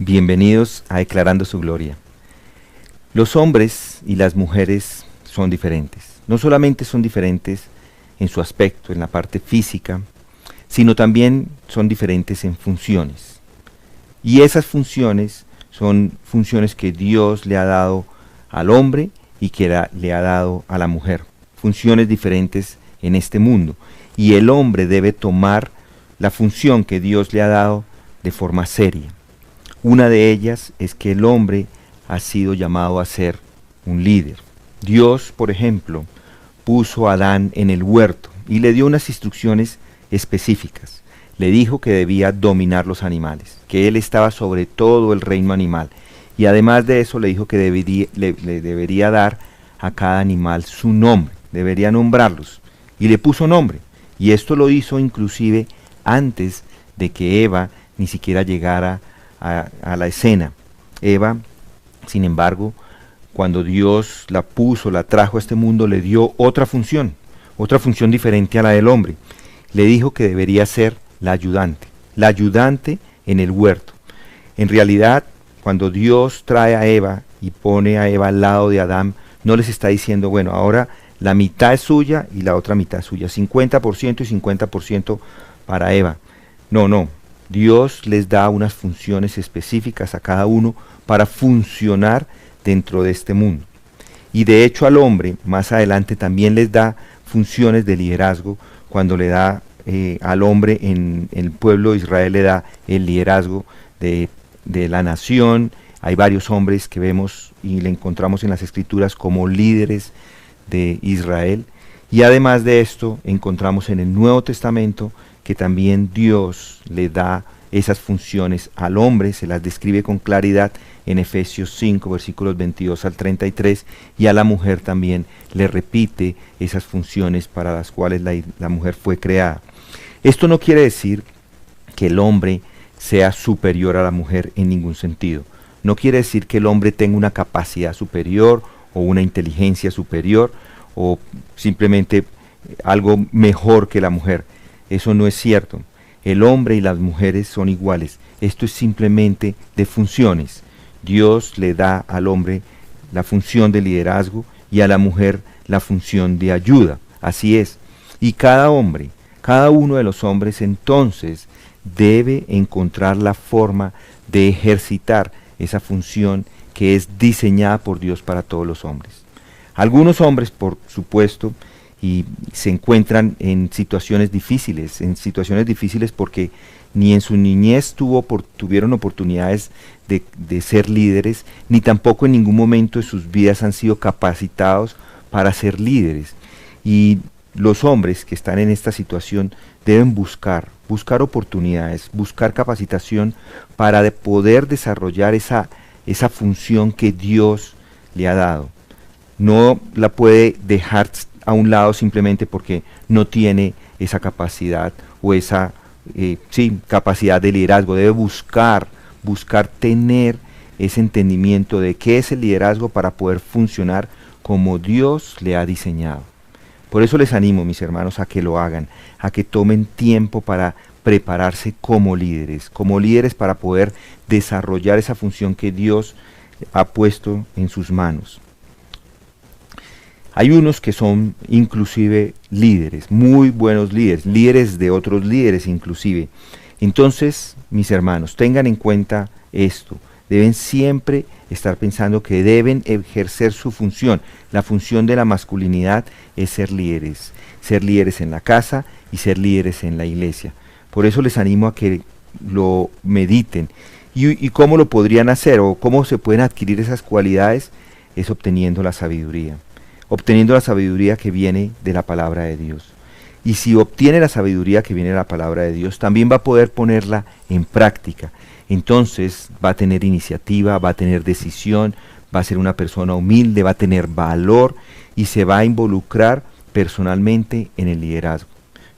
Bienvenidos a Declarando su Gloria. Los hombres y las mujeres son diferentes. No solamente son diferentes en su aspecto, en la parte física, sino también son diferentes en funciones. Y esas funciones son funciones que Dios le ha dado al hombre y que le ha dado a la mujer. Funciones diferentes en este mundo. Y el hombre debe tomar la función que Dios le ha dado de forma seria. Una de ellas es que el hombre ha sido llamado a ser un líder. Dios, por ejemplo, puso a Adán en el huerto y le dio unas instrucciones específicas. Le dijo que debía dominar los animales, que él estaba sobre todo el reino animal. Y además de eso le dijo que le debería dar a cada animal su nombre, debería nombrarlos. Y le puso nombre. Y esto lo hizo inclusive antes de que Eva ni siquiera llegara a la escena. Eva, sin embargo, cuando Dios la puso, la trajo a este mundo, le dio otra función diferente a la del hombre. Le dijo que debería ser la ayudante en el huerto. En realidad, cuando Dios trae a Eva y pone a Eva al lado de Adán, no les está diciendo, bueno, ahora la mitad es suya y la otra mitad es suya, 50% y 50% para Eva. No. Dios les da unas funciones específicas a cada uno para funcionar dentro de este mundo. Y de hecho al hombre, más adelante, también les da funciones de liderazgo, cuando le da al hombre en el pueblo de Israel, le da el liderazgo de la nación. Hay varios hombres que vemos y le encontramos en las escrituras como líderes de Israel. Y además de esto, encontramos en el Nuevo Testamento que también Dios le da esas funciones al hombre, se las describe con claridad en Efesios 5, versículos 22 al 33, y a la mujer también le repite esas funciones para las cuales la mujer fue creada. Esto no quiere decir que el hombre sea superior a la mujer en ningún sentido. No quiere decir que el hombre tenga una capacidad superior o una inteligencia superior o simplemente algo mejor que la mujer. Eso no es cierto. El hombre y las mujeres son iguales. Esto es simplemente de funciones. Dios le da al hombre la función de liderazgo y a la mujer la función de ayuda. Así es. Y cada hombre, cada uno de los hombres entonces debe encontrar la forma de ejercitar esa función que es diseñada por Dios para todos los hombres. Algunos hombres, por supuesto, y se encuentran en situaciones difíciles porque ni en su niñez tuvieron oportunidades de ser líderes, ni tampoco en ningún momento de sus vidas han sido capacitados para ser líderes. Y los hombres que están en esta situación deben buscar oportunidades, buscar capacitación para poder desarrollar esa función que Dios le ha dado. No la puede dejar a un lado simplemente porque no tiene esa capacidad o esa capacidad de liderazgo. Debe buscar tener ese entendimiento de qué es el liderazgo para poder funcionar como Dios le ha diseñado. Por eso les animo, mis hermanos, a que lo hagan, a que tomen tiempo para prepararse como líderes para poder desarrollar esa función que Dios ha puesto en sus manos. Hay unos que son inclusive líderes, muy buenos líderes de otros líderes inclusive. Entonces, mis hermanos, tengan en cuenta esto. Deben siempre estar pensando que deben ejercer su función. La función de la masculinidad es ser líderes en la casa y ser líderes en la iglesia. Por eso les animo a que lo mediten. ¿Y cómo lo podrían hacer o cómo se pueden adquirir esas cualidades? Es obteniendo la sabiduría que viene de la palabra de Dios. Y si obtiene la sabiduría que viene de la palabra de Dios, también va a poder ponerla en práctica. Entonces va a tener iniciativa, va a tener decisión, va a ser una persona humilde, va a tener valor y se va a involucrar personalmente en el liderazgo.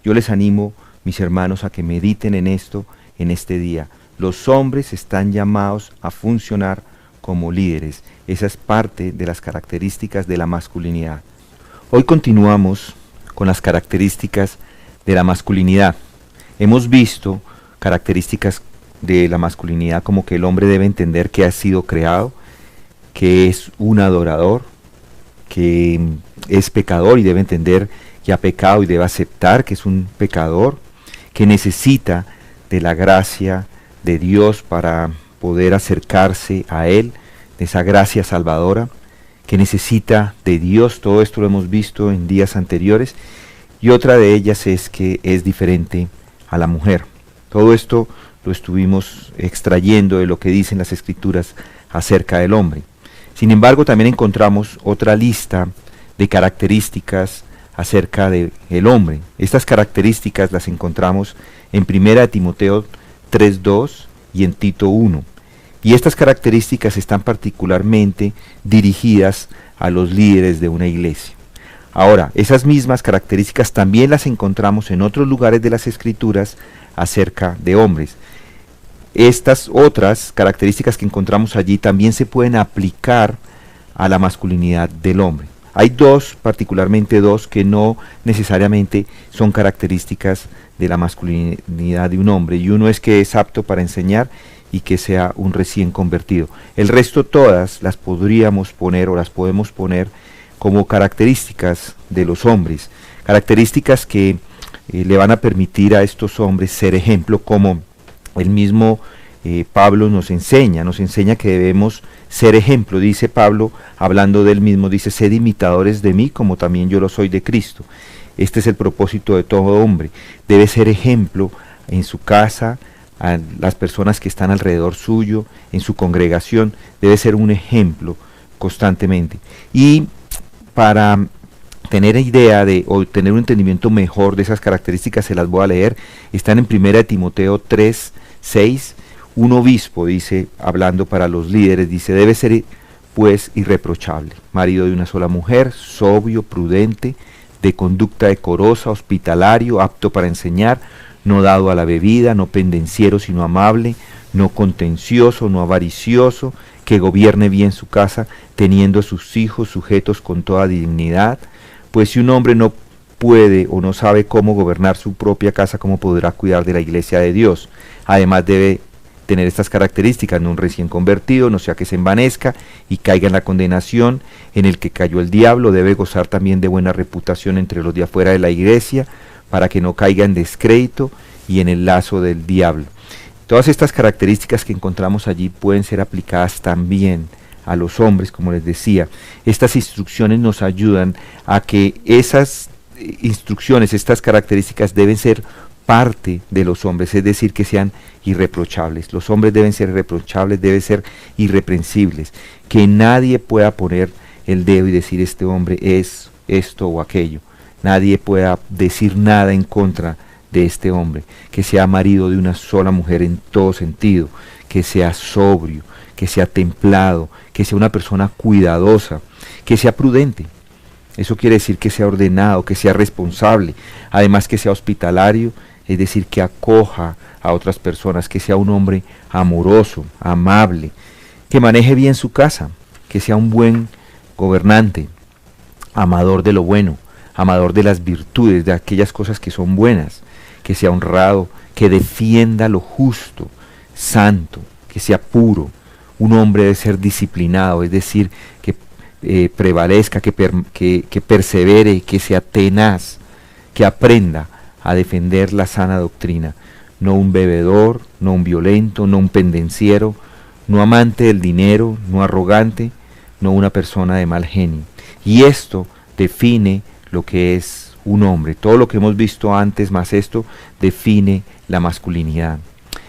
Yo les animo, mis hermanos, a que mediten en esto en este día. Los hombres están llamados a funcionar como líderes. Esa es parte de las características de la masculinidad. Hoy continuamos con las características de la masculinidad. Hemos visto características de la masculinidad, como que el hombre debe entender que ha sido creado, que es un adorador, que es pecador y debe entender que ha pecado y debe aceptar que es un pecador, que necesita de la gracia de Dios para poder acercarse a Él, de esa gracia salvadora, que necesita de Dios. Todo esto lo hemos visto en días anteriores, y otra de ellas es que es diferente a la mujer. Todo esto lo estuvimos extrayendo de lo que dicen las Escrituras acerca del hombre. Sin embargo, también encontramos otra lista de características acerca del hombre. Estas características las encontramos en 1 Timoteo 3:2 y en Tito 1. Y estas características están particularmente dirigidas a los líderes de una iglesia. Ahora, esas mismas características también las encontramos en otros lugares de las Escrituras acerca de hombres. Estas otras características que encontramos allí también se pueden aplicar a la masculinidad del hombre. Hay dos, particularmente dos, que no necesariamente son características de la masculinidad de un hombre, y uno es que es apto para enseñar y que sea un recién convertido. El resto todas las podríamos poner o las podemos poner como características de los hombres, características que le van a permitir a estos hombres ser ejemplo, como el mismo Pablo nos enseña que debemos ser ejemplo. Dice Pablo, hablando del mismo, dice: sed imitadores de mí como también yo lo soy de Cristo. Este es el propósito de todo hombre, debe ser ejemplo en su casa, a las personas que están alrededor suyo, en su congregación, debe ser un ejemplo constantemente. Y para tener idea de, o tener un entendimiento mejor de esas características, se las voy a leer. Están en 1 Timoteo 3:6. Un obispo dice, hablando para los líderes, dice: debe ser pues irreprochable, marido de una sola mujer, sobrio, prudente, de conducta decorosa, hospitalario, apto para enseñar, no dado a la bebida, no pendenciero sino amable, no contencioso, no avaricioso, que gobierne bien su casa, teniendo a sus hijos sujetos con toda dignidad. Pues si un hombre no puede o no sabe cómo gobernar su propia casa, ¿cómo podrá cuidar de la iglesia de Dios? Además debe tener estas características: no un recién convertido, no sea que se envanezca y caiga en la condenación en el que cayó el diablo. Debe gozar también de buena reputación entre los de afuera de la iglesia, para que no caiga en descrédito y en el lazo del diablo. Todas estas características que encontramos allí pueden ser aplicadas también a los hombres, como les decía. Estas instrucciones nos ayudan a que esas instrucciones, estas características deben ser parte de los hombres, es decir, que sean irreprochables. Los hombres deben ser irreprochables, deben ser irreprensibles, que nadie pueda poner el dedo y decir: este hombre es esto o aquello. Nadie pueda decir nada en contra de este hombre, que sea marido de una sola mujer en todo sentido, que sea sobrio, que sea templado, que sea una persona cuidadosa, que sea prudente. Eso quiere decir que sea ordenado, que sea responsable, además que sea hospitalario, es decir, que acoja a otras personas, que sea un hombre amoroso, amable, que maneje bien su casa, que sea un buen gobernante, amador de lo bueno, amador de las virtudes, de aquellas cosas que son buenas, que sea honrado, que defienda lo justo, santo, que sea puro. Un hombre debe ser disciplinado, es decir, que prevalezca, que persevere, que sea tenaz, que aprenda a defender la sana doctrina. No un bebedor, no un violento, no un pendenciero, no amante del dinero, no arrogante, no una persona de mal genio. Y esto define lo que es un hombre. Todo lo que hemos visto antes más esto define la masculinidad.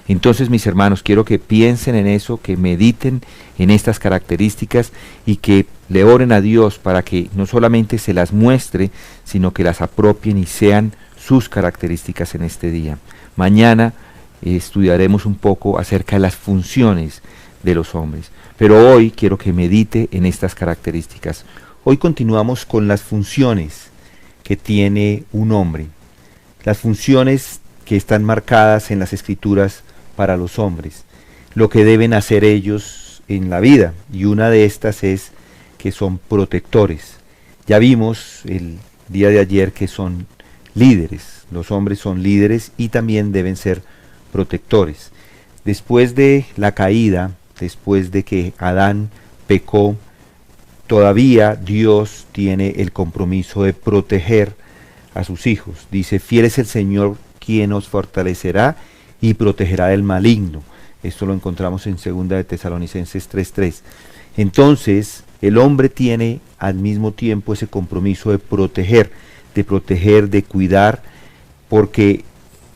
Entonces, mis hermanos, quiero que piensen en eso, que mediten en estas características y que le oren a Dios para que no solamente se las muestre, sino que las apropien y sean sus características en este día. Mañana estudiaremos un poco acerca de las funciones de los hombres, pero hoy quiero que medite en estas características. Hoy continuamos con las funciones que tiene un hombre, las funciones que están marcadas en las Escrituras para los hombres, lo que deben hacer ellos en la vida, y una de estas es que son protectores. Ya vimos el día de ayer que son líderes. Los hombres son líderes y también deben ser protectores. Después de la caída, después de que Adán pecó, todavía Dios tiene el compromiso de proteger a sus hijos. Dice, fiel es el Señor quien os fortalecerá y protegerá del maligno. Esto lo encontramos en 2 de Tesalonicenses 3:3. Entonces, el hombre tiene al mismo tiempo ese compromiso de proteger, de cuidar, porque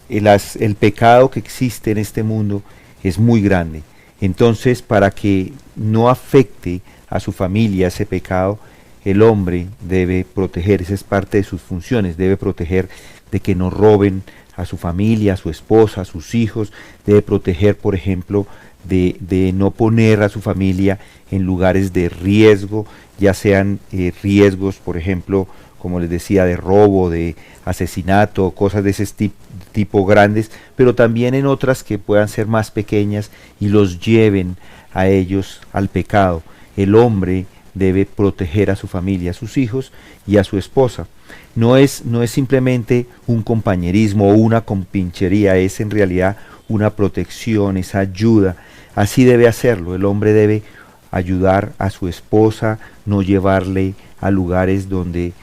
el pecado que existe en este mundo es muy grande. Entonces, para que no afecte a su familia ese pecado, el hombre debe proteger, esa es parte de sus funciones, debe proteger de que no roben a su familia, a su esposa, a sus hijos, debe proteger, por ejemplo, de no poner a su familia en lugares de riesgo, ya sean riesgos, por ejemplo, como les decía, de robo, de asesinato, cosas de ese tipo grandes, pero también en otras que puedan ser más pequeñas y los lleven a ellos al pecado. El hombre debe proteger a su familia, a sus hijos y a su esposa. No es simplemente un compañerismo o una compinchería, es en realidad una protección, es ayuda. Así debe hacerlo, el hombre debe ayudar a su esposa, no llevarle a lugares donde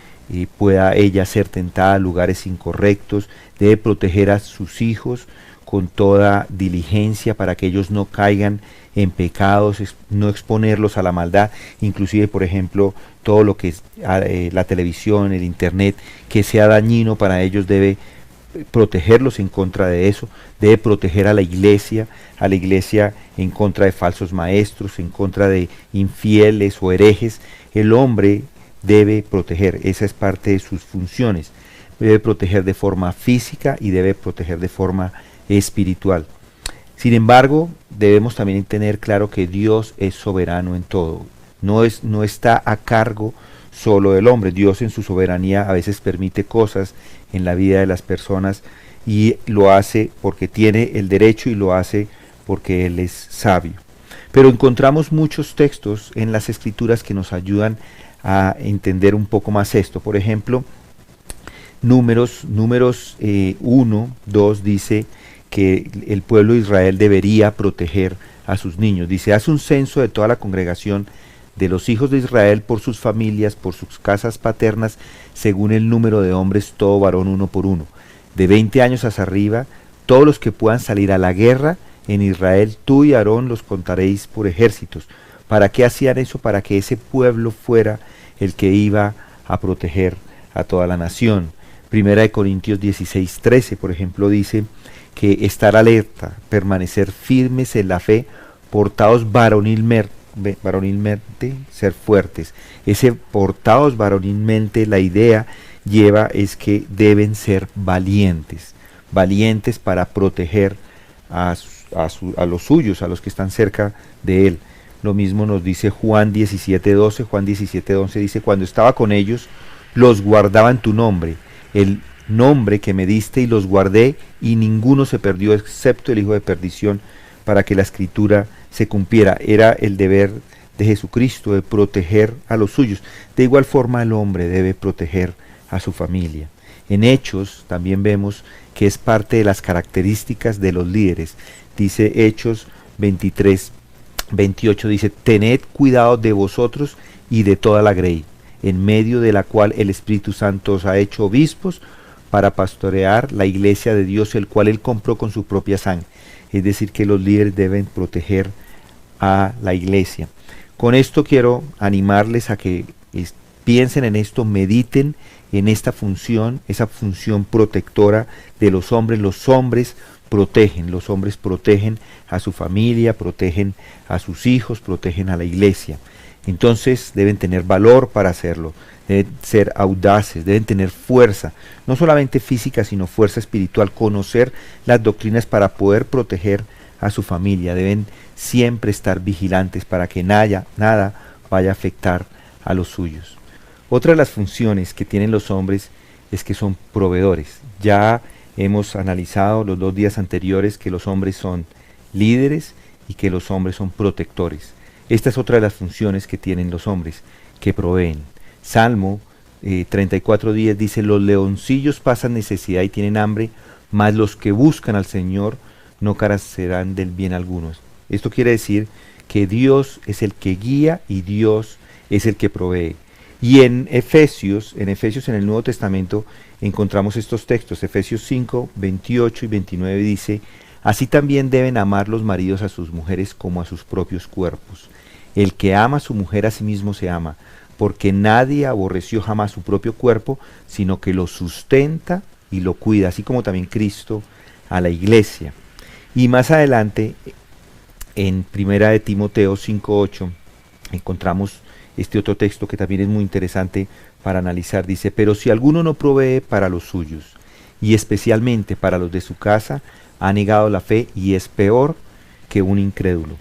pueda ella ser tentada, lugares incorrectos, debe proteger a sus hijos con toda diligencia para que ellos no caigan en pecados, no exponerlos a la maldad, inclusive por ejemplo todo lo que es la televisión, el internet, que sea dañino para ellos, debe protegerlos en contra de eso, debe proteger a la iglesia en contra de falsos maestros, en contra de infieles o herejes. El hombre debe proteger, esa es parte de sus funciones, debe proteger de forma física y debe proteger de forma espiritual. Sin embargo, debemos también tener claro que Dios es soberano en todo, no está a cargo solo del hombre. Dios en su soberanía a veces permite cosas en la vida de las personas y lo hace porque tiene el derecho y lo hace porque Él es sabio. Pero encontramos muchos textos en las Escrituras que nos ayudan a entender un poco más esto. Por ejemplo, Números 1, 2 dice que el pueblo de Israel debería proteger a sus niños. Dice, haz un censo de toda la congregación de los hijos de Israel por sus familias, por sus casas paternas, según el número de hombres, todo varón uno por uno. De 20 años hacia arriba, todos los que puedan salir a la guerra en Israel, tú y Aarón los contaréis por ejércitos. ¿Para qué hacían eso? Para que ese pueblo fuera el que iba a proteger a toda la nación. Primera de Corintios 16:13, por ejemplo, dice que estar alerta, permanecer firmes en la fe, portaos varonilmente, ser fuertes. Ese portaos varonilmente, la idea lleva es que deben ser valientes para proteger a los suyos, a los que están cerca de él. Lo mismo nos dice Juan 17:12, Juan 17:11 dice, cuando estaba con ellos, los guardaba en tu nombre, el nombre que me diste, y los guardé, y ninguno se perdió excepto el hijo de perdición, para que la escritura se cumpliera. Era el deber de Jesucristo de proteger a los suyos. De igual forma el hombre debe proteger a su familia. En Hechos también vemos que es parte de las características de los líderes. Dice Hechos 23:28, dice, tened cuidado de vosotros y de toda la grey, en medio de la cual el Espíritu Santo os ha hecho obispos para pastorear la iglesia de Dios, el cual él compró con su propia sangre. Es decir, que los líderes deben proteger a la iglesia. Con esto quiero animarles a que piensen en esto, mediten en esta función, esa función protectora de los hombres. Los hombres protegen a su familia, protegen a sus hijos, protegen a la iglesia. Entonces deben tener valor para hacerlo, deben ser audaces, deben tener fuerza, no solamente física, sino fuerza espiritual, conocer las doctrinas para poder proteger a su familia. Deben siempre estar vigilantes para que nada vaya a afectar a los suyos. Otra de las funciones que tienen los hombres es que son proveedores. Ya hemos analizado los 2 días anteriores que los hombres son líderes y que los hombres son protectores. Esta es otra de las funciones que tienen los hombres, que proveen. Salmo 34:10 dice, los leoncillos pasan necesidad y tienen hambre, mas los que buscan al Señor no carecerán del bien algunos. Esto quiere decir que Dios es el que guía y Dios es el que provee. Y en Efesios en el Nuevo Testamento encontramos estos textos. Efesios 5, 28 y 29 dice: así también deben amar los maridos a sus mujeres como a sus propios cuerpos. El que ama a su mujer a sí mismo se ama, porque nadie aborreció jamás su propio cuerpo, sino que lo sustenta y lo cuida, así como también Cristo a la iglesia. Y más adelante, en Primera de Timoteo 5:8, encontramos este otro texto que también es muy interesante para analizar. Dice: pero si alguno no provee para los suyos, y especialmente para los de su casa, ha negado la fe y es peor que un incrédulo.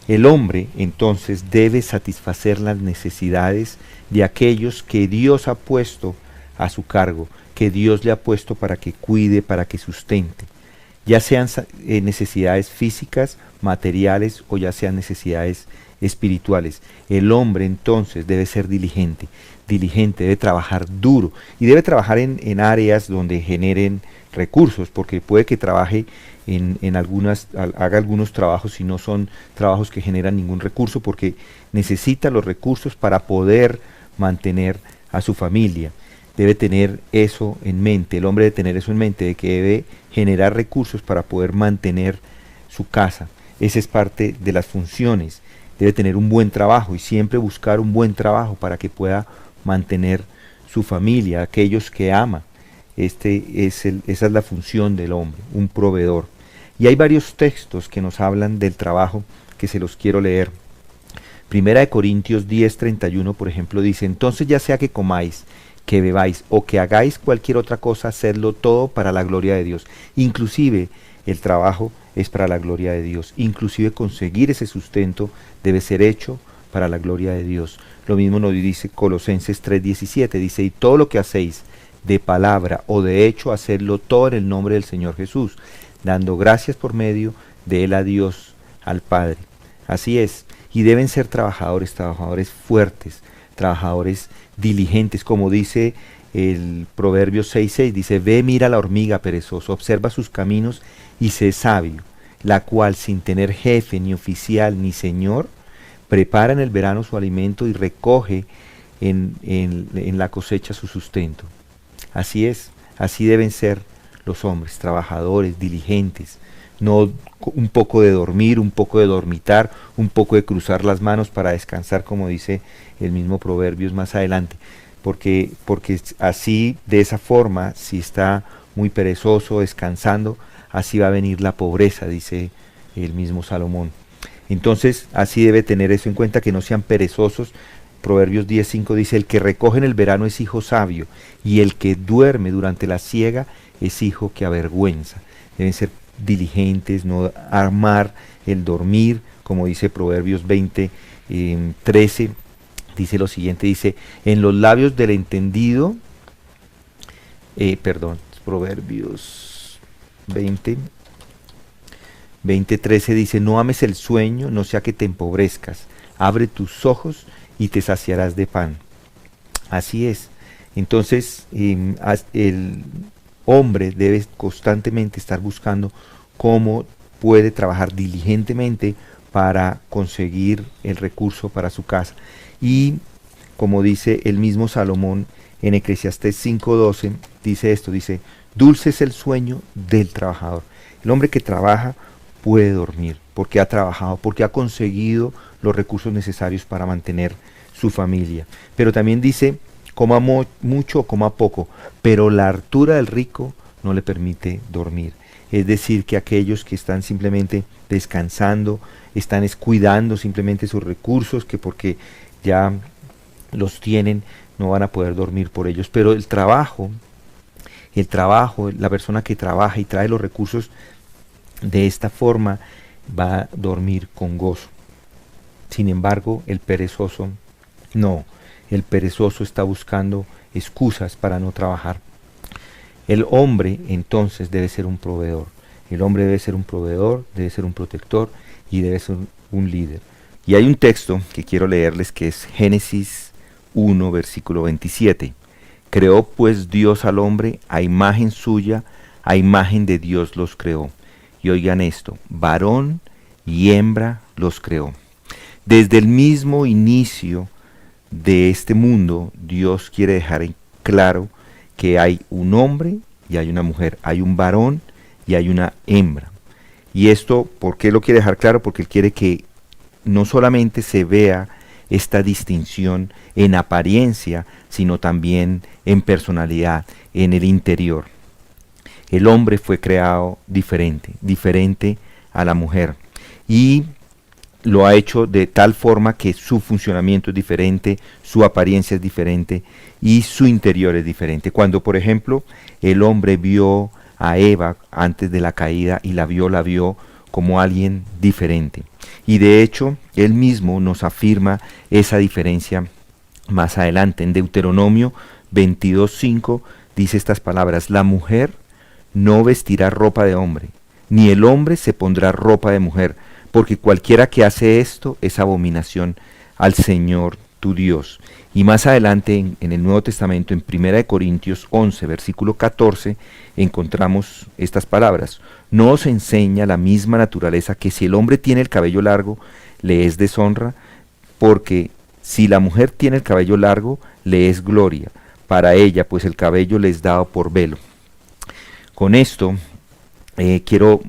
El hombre entonces debe satisfacer las necesidades de aquellos que Dios ha puesto a su cargo, que Dios le ha puesto para que cuide, para que sustente, ya sean necesidades físicas, materiales o ya sean necesidades espirituales. El hombre entonces debe ser diligente, debe trabajar duro y debe trabajar en áreas donde generen recursos, porque puede que trabaje haga algunos trabajos y no son trabajos que generan ningún recurso, porque necesita los recursos para poder mantener a su familia. Debe tener eso en mente, el hombre debe tener eso en mente, de que debe generar recursos para poder mantener su casa. Esa es parte de las funciones. Debe tener un buen trabajo y siempre buscar un buen trabajo para que pueda mantener su familia, aquellos que ama. Esa es la función del hombre, un proveedor. Y hay varios textos que nos hablan del trabajo que se los quiero leer. Primera de Corintios 10:31, por ejemplo, dice: entonces ya sea que comáis, que bebáis o que hagáis cualquier otra cosa, hacedlo todo para la gloria de Dios. Inclusive el trabajo es para la gloria de Dios. Inclusive conseguir ese sustento debe ser hecho para la gloria de Dios. Lo mismo nos dice Colosenses 3:17, dice: y todo lo que hacéis, de palabra o de hecho, hacedlo todo en el nombre del Señor Jesús, dando gracias por medio de él a Dios, al Padre. Así es, y deben ser trabajadores fuertes, trabajadores diligentes, como dice el Proverbios 6:6, dice: ve, mira la hormiga perezosa, observa sus caminos y sé sabio, la cual sin tener jefe, ni oficial, ni señor, prepara en el verano su alimento y recoge en la cosecha su sustento. Así es, así deben ser los hombres, trabajadores, diligentes, no un poco de dormir, un poco de dormitar, un poco de cruzar las manos para descansar, como dice el mismo Proverbios más adelante, porque así, de esa forma, si está muy perezoso, descansando, así va a venir la pobreza, dice el mismo Salomón. Entonces, así debe tener eso en cuenta, que no sean perezosos. Proverbios 10:5 dice: el que recoge en el verano es hijo sabio, y el que duerme durante la siega es hijo que avergüenza. Deben ser diligentes, no armar el dormir, como dice Proverbios 20:13, dice lo siguiente, dice: en los labios del entendido, Proverbios 20:13 dice: no ames el sueño, no sea que te empobrezcas, abre tus ojos y te saciarás de pan. Así es. Entonces, el hombre debe constantemente estar buscando cómo puede trabajar diligentemente para conseguir el recurso para su casa. Y como dice el mismo Salomón en Eclesiastés 5:12, dice esto, dice: dulce es el sueño del trabajador. El hombre que trabaja puede dormir, porque ha trabajado, porque ha conseguido los recursos necesarios para mantener su familia. Pero también dice: coma mucho o coma poco, pero la hartura del rico no le permite dormir. Es decir, que aquellos que están simplemente descansando, están cuidando simplemente sus recursos, que porque ya los tienen, no van a poder dormir por ellos. Pero el trabajo, la persona que trabaja y trae los recursos de esta forma, va a dormir con gozo. Sin embargo, el perezoso no. El perezoso está buscando excusas para no trabajar. El hombre entonces debe ser un proveedor. El hombre debe ser un proveedor, debe ser un protector y debe ser un líder. Y hay un texto que quiero leerles, que es Génesis 1, versículo 27. Creó pues Dios al hombre, a imagen suya, a imagen de Dios los creó. y oigan esto, varón y hembra los creó. Desde el mismo inicio de este mundo, Dios quiere dejar en claro que hay un hombre y hay una mujer, hay un varón y hay una hembra. Y esto, ¿por qué lo quiere dejar claro? Porque Él quiere que no solamente se vea esta distinción en apariencia, sino también en personalidad, en el interior. El hombre fue creado diferente, diferente a la mujer. Y lo ha hecho de tal forma que su funcionamiento es diferente, su apariencia es diferente y su interior es diferente. Cuando, por ejemplo, el hombre vio a Eva antes de la caída y la vio como alguien diferente. Y de hecho, él mismo nos afirma esa diferencia más adelante. En Deuteronomio 22:5 dice estas palabras: la mujer no vestirá ropa de hombre, ni el hombre se pondrá ropa de mujer, porque cualquiera que hace esto es abominación al Señor tu Dios. Y más adelante en el Nuevo Testamento, en 1 Corintios 11, versículo 14, encontramos estas palabras: ¿no os enseña la misma naturaleza que si el hombre tiene el cabello largo, le es deshonra? Porque si la mujer tiene el cabello largo, le es gloria para ella, pues el cabello le es dado por velo. Con esto quiero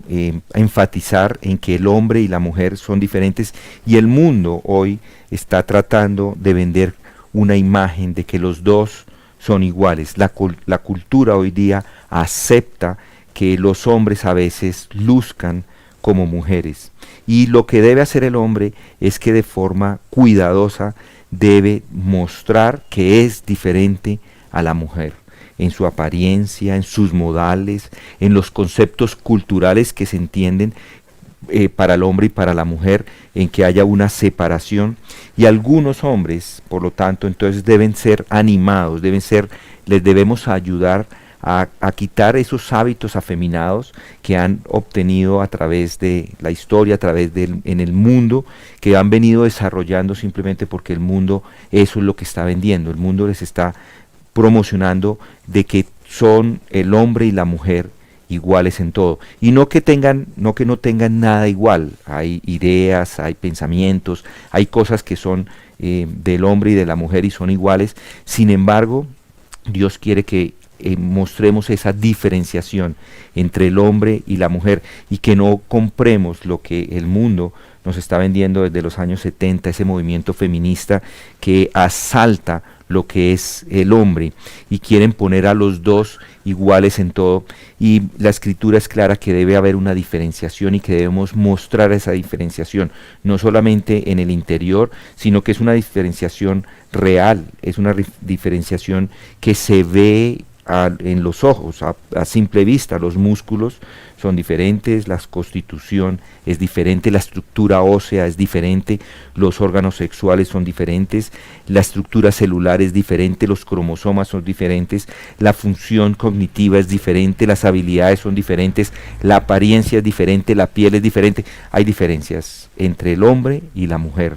enfatizar en que el hombre y la mujer son diferentes, y el mundo hoy está tratando de vender una imagen de que los dos son iguales. La cultura hoy día acepta que los hombres a veces luzcan como mujeres, y lo que debe hacer el hombre es que de forma cuidadosa debe mostrar que es diferente a la mujer, en su apariencia, en sus modales, en los conceptos culturales que se entienden para el hombre y para la mujer, en que haya una separación. Y algunos hombres, por lo tanto, entonces deben ser animados, les debemos ayudar a quitar esos hábitos afeminados que han obtenido a través de la historia, a través en el mundo, que han venido desarrollando simplemente porque el mundo eso es lo que está vendiendo. El mundo les está promocionando de que son el hombre y la mujer iguales en todo, y no que no tengan nada igual. Hay ideas, hay pensamientos, hay cosas que son del hombre y de la mujer y son iguales. Sin embargo, Dios quiere que mostremos esa diferenciación entre el hombre y la mujer, y que no compremos lo que el mundo nos está vendiendo desde los años 70, ese movimiento feminista que asalta lo que es el hombre y quieren poner a los dos iguales en todo. Y la escritura es clara que debe haber una diferenciación y que debemos mostrar esa diferenciación, no solamente en el interior, sino que es una diferenciación real, es una diferenciación que se ve en los ojos, a simple vista. Los músculos son diferentes, la constitución es diferente, la estructura ósea es diferente, los órganos sexuales son diferentes, la estructura celular es diferente, los cromosomas son diferentes, la función cognitiva es diferente, las habilidades son diferentes, la apariencia es diferente, la piel es diferente. Hay diferencias entre el hombre y la mujer,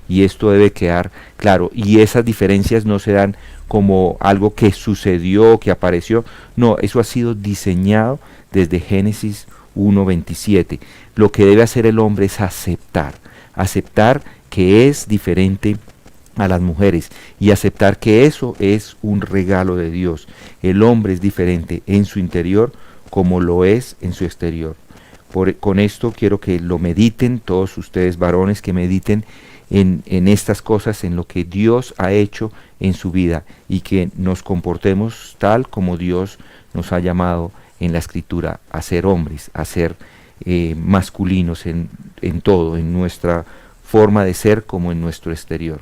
y esto debe quedar claro, y esas diferencias no se dan como algo que sucedió, que apareció. No, eso ha sido diseñado desde Génesis 1:27. Lo que debe hacer el hombre es aceptar que es diferente a las mujeres, y aceptar que eso es un regalo de Dios. El hombre es diferente en su interior como lo es en su exterior. Con esto quiero que lo mediten, todos ustedes varones, que mediten en estas cosas, en lo que Dios ha hecho en su vida, y que nos comportemos tal como Dios nos ha llamado en la Escritura, a ser hombres, a ser masculinos en todo, en nuestra forma de ser como en nuestro exterior.